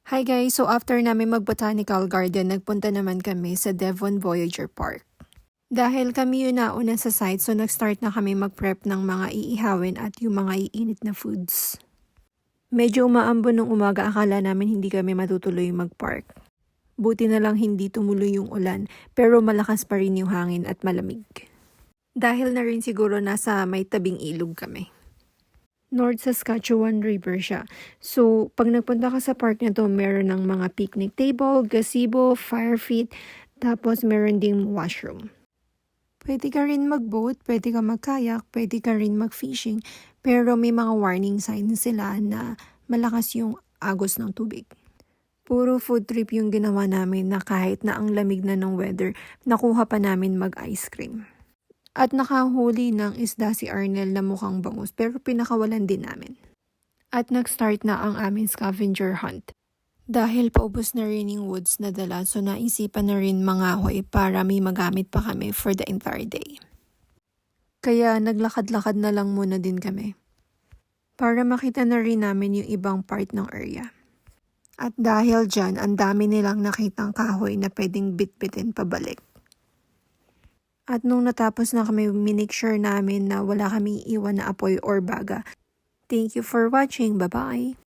Hi guys! So after namin mag-botanical garden, nagpunta naman kami sa Devon Voyager Park. Dahil kami yung nauna sa site, so nag-start na kami mag-prep ng mga iihawin at yung mga iinit na foods. Medyo umaambon ng umaga, akala namin hindi kami matutuloy mag-park. Buti na lang hindi tumuloy yung ulan, pero malakas pa rin yung hangin at malamig. Dahil na rin siguro nasa may tabing ilog kami. North Saskatchewan River siya. So, pag nagpunta ka sa park na to, meron ng mga picnic table, gazebo, fire pit, tapos meron ding washroom. Pwede ka rin mag-boat, pwede ka mag-kayak, pwede ka rin mag-fishing, pero may mga warning signs sila na malakas yung agos ng tubig. Puro food trip yung ginawa namin na kahit na ang lamig na ng weather, nakuha pa namin mag-ice cream. At nakahuli ng isda si Arnel na mukhang bangus pero pinakawalan din namin. At nag-start na ang aming scavenger hunt. Dahil paubos na rin yung woods na dala, so naisipan na rin mangahoy para may magamit pa kami for the entire day. Kaya naglakad-lakad na lang muna din kami. Para makita na rin namin yung ibang part ng area. At dahil dyan, ang dami nilang nakitang kahoy na pwedeng bitbitin pabalik. At nung natapos na kami, minake sure namin na wala kami iwan na apoy or baga. Thank you for watching. Bye-bye!